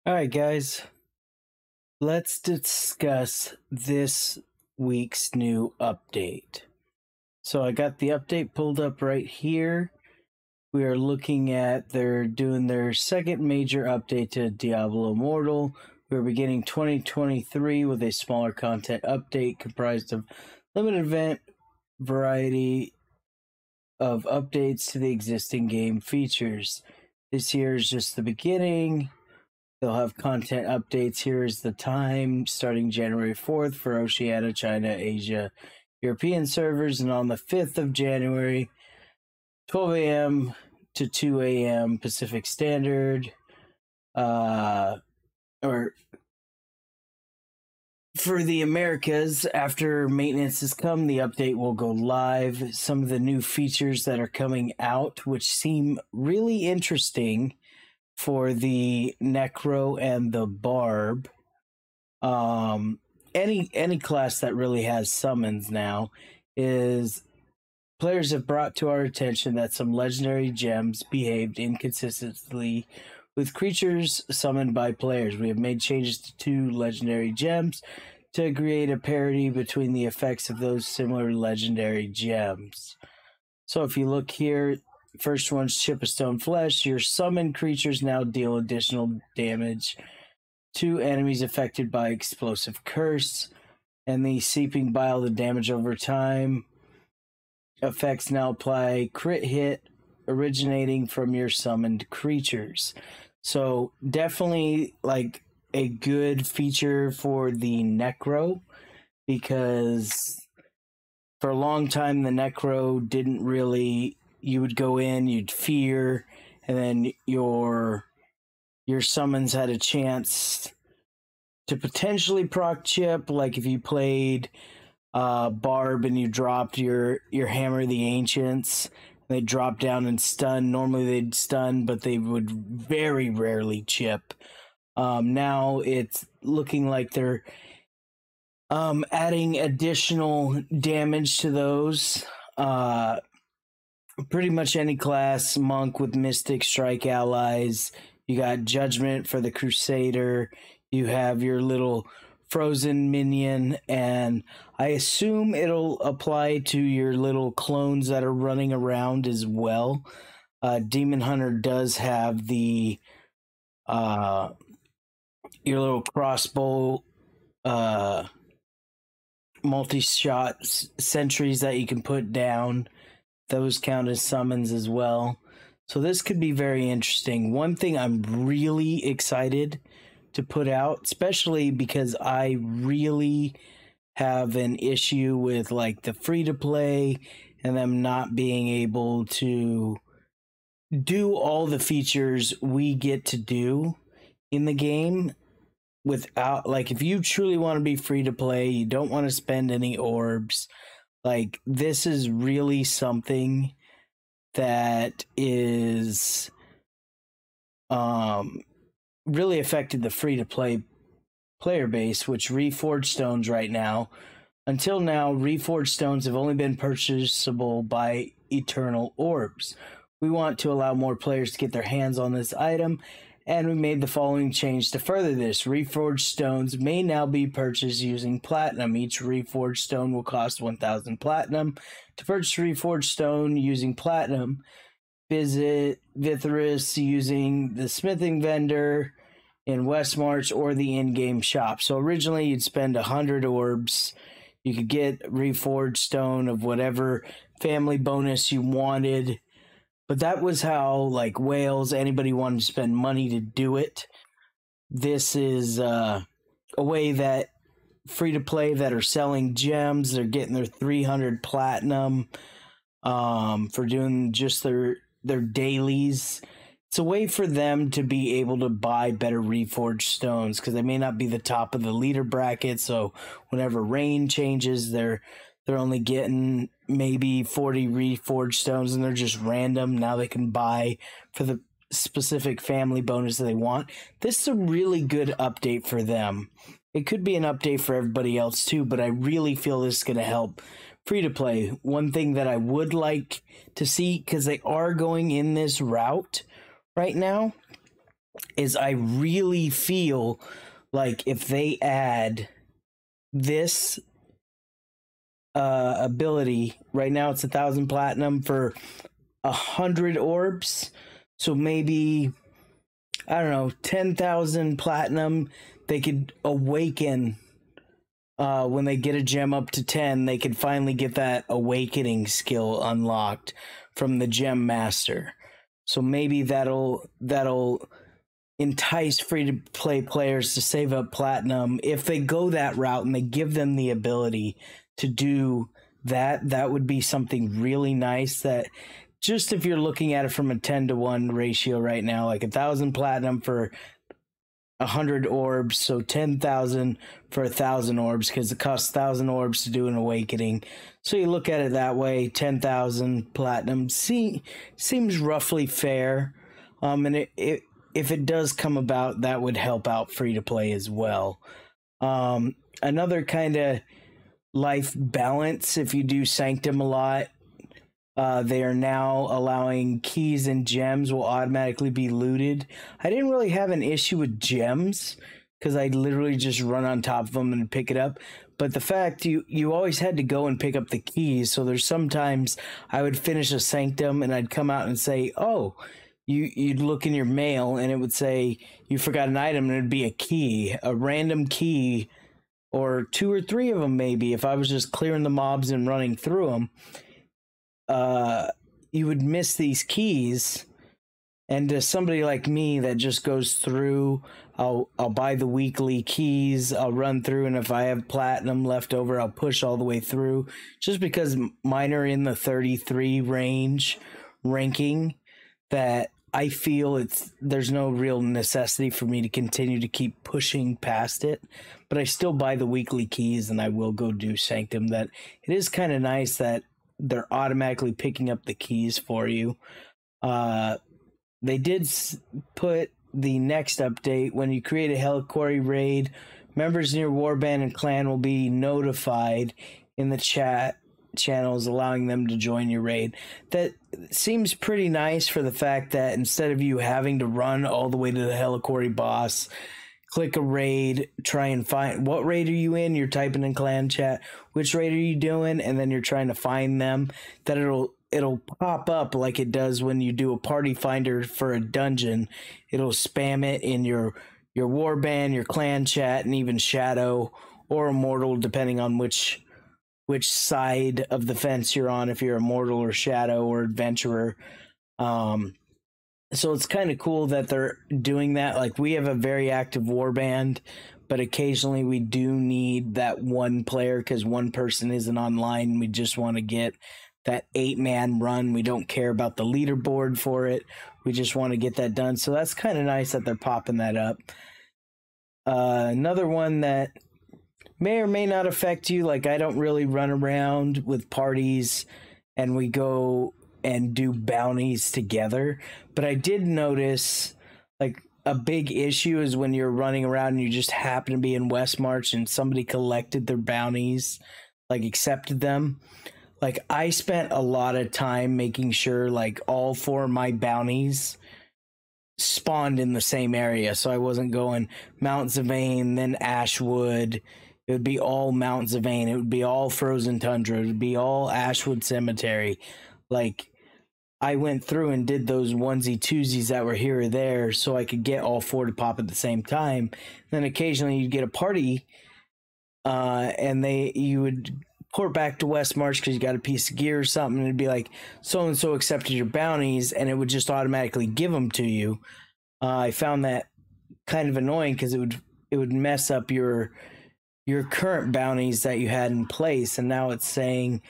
All right, guys, let's discuss this week's new update. So I got the update pulled up right here. We are looking at they're doing their second major update to Diablo Immortal. We're beginning 2023 with a smaller content update comprised of limited event variety of updates to the existing game features. This year is just the beginning. They'll have content updates. Here is the time starting January 4th for Oceania, China, Asia, European servers, and on the 5th of January, 12 a.m. to 2 a.m. Pacific Standard. Or for the Americas, after maintenance has come, the update will go live. Some of the new features that are coming out, which seem really interesting for the Necro and the Barb. Any class that really has summons now is players have brought to our attention that some legendary gems behaved inconsistently with creatures summoned by players. We have made changes to 2 legendary gems to create a parity between the effects of those similar legendary gems. So if you look here, first one's Chip of Stone Flesh. Your summoned creatures now deal additional damage to enemies affected by Explosive Curse. And the Seeping Bile, the damage over time effects now apply crit hit originating from your summoned creatures. So definitely like a good feature for the Necro, because for a long time the Necro didn't really, you would go in, you'd fear, and then your summons had a chance to potentially proc chip. Like if you played Barb and you dropped your Hammer of the Ancients, they drop down and stun. Normally they'd stun, but they would very rarely chip. Now it's looking like they're adding additional damage to those. Pretty much any class, Monk with Mystic Strike allies. You got Judgment for the Crusader. You have your little Frozen minion, and I assume it'll apply to your little clones that are running around as well. Demon Hunter does have the your little crossbow multi-shot sentries that you can put down. Those count as summons as well. So this could be very interesting. One thing I'm really excited to put out, especially because I really have an issue with like the free-to-play and them not being able to do all the features we get to do in the game without, like, if you truly want to be free to play, you don't want to spend any orbs, like, this is really something that is really affected the free to play player base, which Reforged Stones right now, until now, Reforged Stones have only been purchasable by Eternal Orbs. We want to allow more players to get their hands on this item, and we made the following change to further this. Reforged Stones may now be purchased using Platinum. Each Reforged Stone will cost 1,000 Platinum. To purchase Reforged Stone using Platinum, visit Vithras using the smithing vendor in Westmarch or the in-game shop. So originally you'd spend 100 orbs. You could get Reforged Stone of whatever family bonus you wanted. But that was how, like, Wales, anybody wanted to spend money to do it. This is a way that free-to-play that are selling gems, they're getting their 300 platinum for doing just their dailies. It's a way for them to be able to buy better Reforged Stones, because they may not be the top of the leader bracket, so whenever rain changes, they're only getting maybe 40 Reforged Stones, and they're just random. Now they can buy for the specific family bonus that they want. This is a really good update for them. It could be an update for everybody else too, but I really feel this is going to help free-to-play. One thing that I would like to see, because they are going in this route right now, is I really feel like if they add this ability, right now it's 1,000 platinum for 100 orbs. So maybe, I don't know, 10,000 platinum, they could awaken. When they get a gem up to 10, they could finally get that awakening skill unlocked from the gem master. So maybe that'll entice free to play players to save up platinum. If they go that route and they give them the ability to do that, that would be something really nice. That just if you're looking at it from a 10-to-1 ratio right now, like 1,000 platinum for 100 orbs, so 10,000 for 1,000 orbs, because it costs 1,000 orbs to do an awakening. So you look at it that way, 10,000 platinum seems roughly fair. And if it does come about, that would help out free to play as well. Another kind of life balance, if you do Sanctum a lot, they are now allowing keys and gems will automatically be looted. I didn't really have an issue with gems because I literally just run on top of them and pick it up. But the fact you always had to go and pick up the keys. So there's sometimes I would finish a Sanctum and I'd come out and say, oh, you'd look in your mail and it would say you forgot an item, and it'd be a key, a random key, or 2 or 3 of them maybe. If I was just clearing the mobs and running through them, you would miss these keys. And to somebody like me that just goes through, I'll buy the weekly keys, I'll run through, and if I have platinum left over, I'll push all the way through, just because mine are in the 33 range ranking, that I feel there's no real necessity for me to continue to keep pushing past it. But I still buy the weekly keys and I will go do Sanctum. That it is kind of nice that they're automatically picking up the keys for you. They did put the next update: when you create a Heliquary raid, members in your warband and clan will be notified in the chat channels, allowing them to join your raid. That seems pretty nice, for the fact that instead of you having to run all the way to the Heliquary boss, click a raid, try and find what raid are you in, you're typing in clan chat which raid are you doing, and then you're trying to find them, that it'll pop up like it does when you do a party finder for a dungeon. It'll spam it in your warband, your clan chat, and even Shadow or Immortal, depending on which side of the fence you're on, if you're Immortal or Shadow or Adventurer. So it's kind of cool that they're doing that. Like, we have a very active warband, but occasionally we do need that one player because one person isn't online. We just want to get that 8-man run. We don't care about the leaderboard for it. We just want to get that done. So that's kind of nice that they're popping that up. Another one that may or may not affect you, like, I don't really run around with parties and we go and do bounties together, but I did notice, like, a big issue is when you're running around and you just happen to be in West March and somebody collected their bounties, like accepted them. Like, I spent a lot of time making sure, like, all 4 of my bounties spawned in the same area, so I wasn't going Mount Zavane, then Ashwood. It would be all Mount Zavane. It would be all Frozen Tundra. It would be all Ashwood Cemetery. Like, I went through and did those onesie twosies that were here or there so I could get all 4 to pop at the same time. Then occasionally you'd get a party, and you would port back to West March because you got a piece of gear or something, and it'd be like, so-and-so accepted your bounties, and it would just automatically give them to you. I found that kind of annoying because it would mess up your current bounties that you had in place, and now it's saying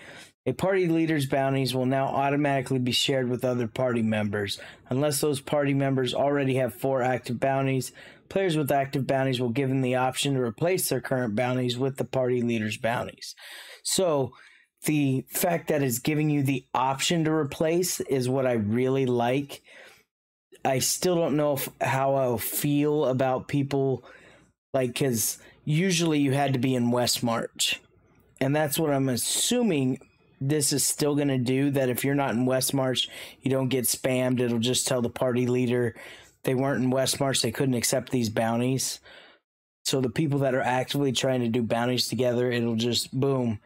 a party leader's bounties will now automatically be shared with other party members. Unless those party members already have 4 active bounties, players with active bounties will give them the option to replace their current bounties with the party leader's bounties. So the fact that it's giving you the option to replace is what I really like. I still don't know how I'll feel about people, like, because usually you had to be in West March, and that's what I'm assuming this is still going to do, that if you're not in West March, you don't get spammed. It'll just tell the party leader they weren't in Westmarch, they couldn't accept these bounties. So the people that are actively trying to do bounties together, it'll just boom.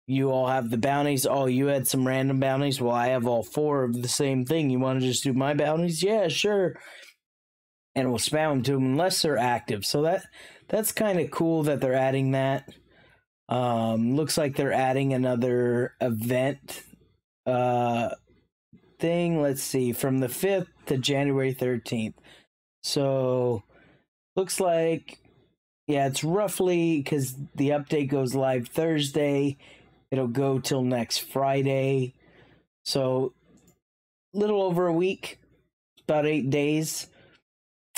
You all have the bounties. Oh, you had some random bounties. Well, I have all 4 of the same thing. You want to just do my bounties? Yeah, sure. And we'll spam them to them unless they're active. So that's kind of cool that they're adding that. Looks like they're adding another event thing. Let's see, from the 5th to January 13th. So looks like, yeah, it's roughly, because the update goes live Thursday. It'll go till next Friday. So little over a week, about 8 days.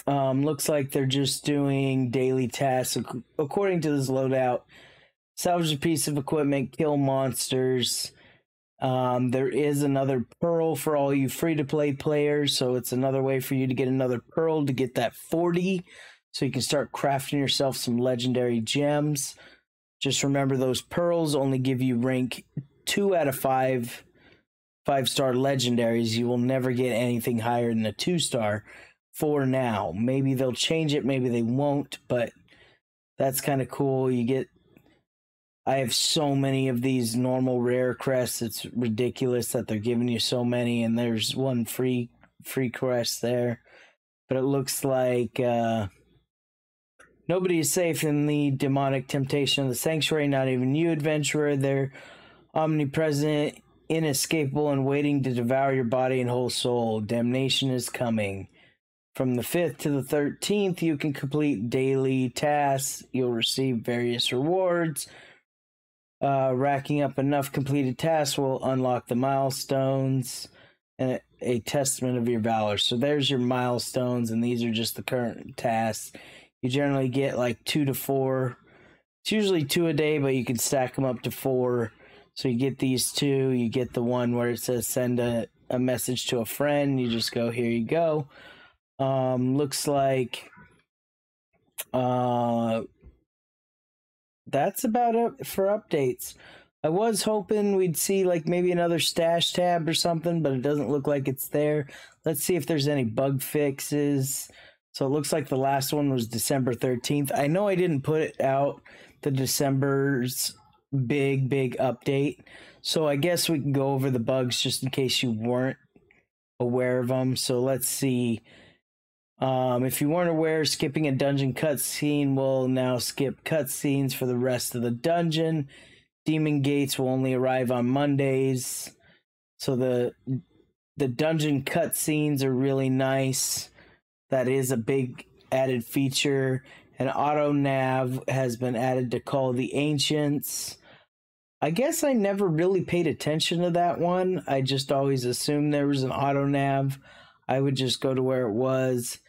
Looks like they're just doing daily tasks according to this loadout. Salvage a piece of equipment, kill monsters. There is another pearl for all you free-to-play players, so it's another way for you to get another pearl to get that 40, so you can start crafting yourself some legendary gems. Just remember, those pearls only give you rank 2 out of 5 5-star legendaries. You will never get anything higher than a 2-star for now. Maybe they'll change it, maybe they won't, but that's kind of cool. I have so many of these normal rare crests. It's ridiculous that they're giving you so many, and there's one free crest there. But it looks like nobody is safe in the demonic temptation of the sanctuary, not even you, adventurer. They're omnipresent, inescapable, and waiting to devour your body and whole soul. Damnation is coming. From the 5th to the 13th, you can complete daily tasks. You'll receive various rewards. Racking up enough completed tasks will unlock the milestones and a testament of your valor. So there's your milestones, and these are just the current tasks. You generally get like 2 to 4. It's usually 2 a day, but you can stack them up to 4. So you get these 2. You get the one where it says send a message to a friend. You just go, here you go. Looks like that's about it for updates. I was hoping we'd see like maybe another stash tab or something, but it doesn't look like it's there. Let's see if there's any bug fixes. So it looks like the last one was December 13th. I know I didn't put it out, the December's big update. So I guess we can go over the bugs just in case you weren't aware of them. So let's see. If you weren't aware, skipping a dungeon cutscene will now skip cutscenes for the rest of the dungeon. Demon gates will only arrive on Mondays. So the dungeon cutscenes are really nice. That is a big added feature. An auto nav has been added to call the ancients. I guess I never really paid attention to that one. I just always assumed there was an auto nav. I would just go to where it was.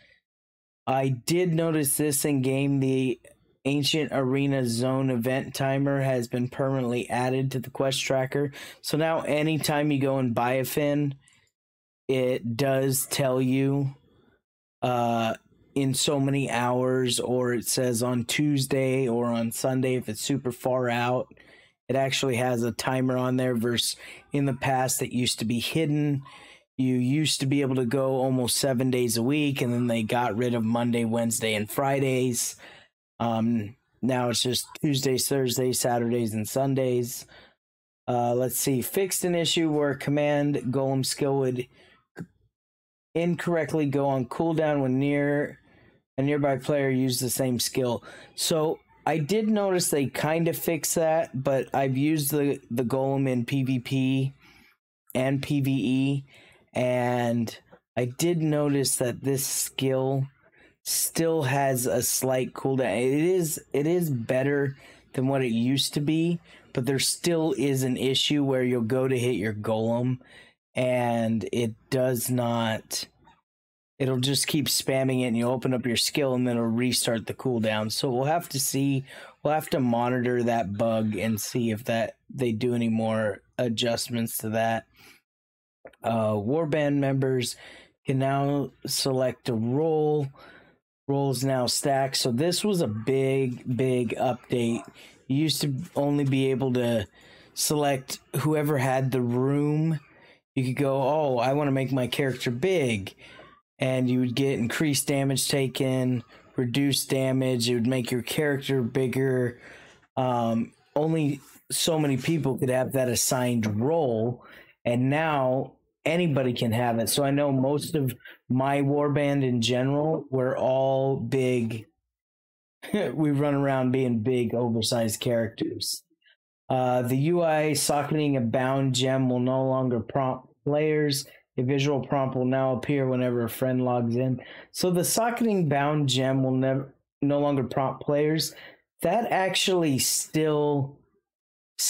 I did notice this in game. The Ancient Arena Zone event timer has been permanently added to the quest tracker. So now anytime you go and buy a fin, it does tell you in so many hours, or it says on Tuesday or on Sunday if it's super far out. It actually has a timer on there versus in the past it used to be hidden. You used to be able to go almost 7 days a week, and then they got rid of Monday, Wednesday, and Fridays. Now it's just Tuesdays, Thursdays, Saturdays, and Sundays. Let's see. Fixed an issue where a command golem skill would incorrectly go on cooldown when a nearby player used the same skill. So I did notice they kind of fixed that, but I've used the golem in PvP and PvE, and I did notice that this skill still has a slight cooldown. It is better than what it used to be, but there still is an issue where you'll go to hit your golem and it does not. It'll just keep spamming it, and you open up your skill, and then it'll restart the cooldown. So we'll have to see. We'll have to monitor that bug and see if they do any more adjustments to that. Warband members can now select a role. Roles now stacked. So this was a big update. You used to only be able to select whoever had the room. You could go, oh, I want to make my character big. and you would get increased damage taken, reduced damage. It would make your character bigger. Only so many people could have that assigned role, and now anybody can have it. So I know most of my warband in general, we're all big. We run around being big, oversized characters. The UI socketing a bound gem will no longer prompt players. A visual prompt will now appear whenever a friend logs in. So the socketing bound gem will no longer prompt players. That actually still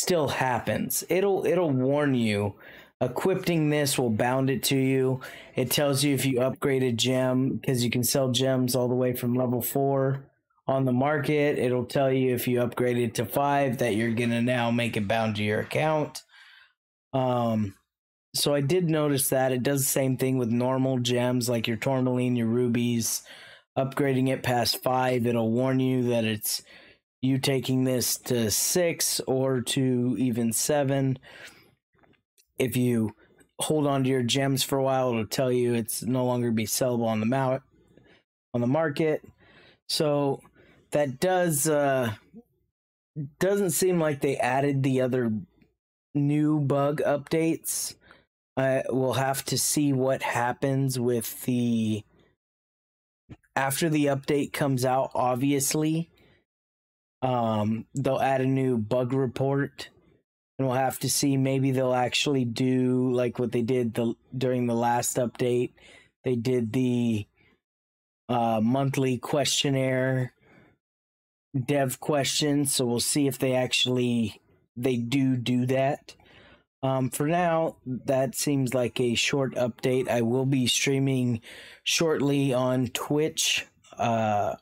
happens. It'll warn you. Equipping this will bound it to you. It tells you if you upgrade a gem, because you can sell gems all the way from level 4 on the market. It'll tell you if you upgrade it to 5 that you're gonna now make it bound to your account. So I did notice that it does the same thing with normal gems like your tourmaline, your rubies. Upgrading it past 5, it'll warn you that it's you taking this to 6 or to even 7. If you hold on to your gems for a while, it'll tell you it's no longer be sellable on the market. So that doesn't seem like they added the other new bug updates. We'll have to see what happens with after the update comes out. Obviously, they'll add a new bug report, and we'll have to see. Maybe they'll actually do like what they did during the last update. They did the monthly questionnaire dev questions, so we'll see if they do that. For now, that seems like a short update. I will be streaming shortly on Twitch. I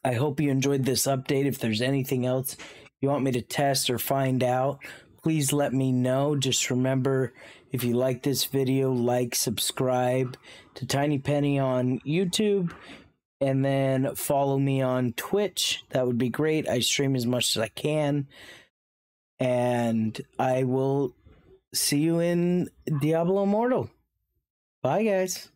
hope you enjoyed this update. If there's anything else you want me to test or find out, please let me know. Just remember, if you like this video, like, subscribe to Tiny Penny on YouTube, and then follow me on Twitch. That would be great. I stream as much as I can, and I will see you in Diablo Immortal. Bye, guys.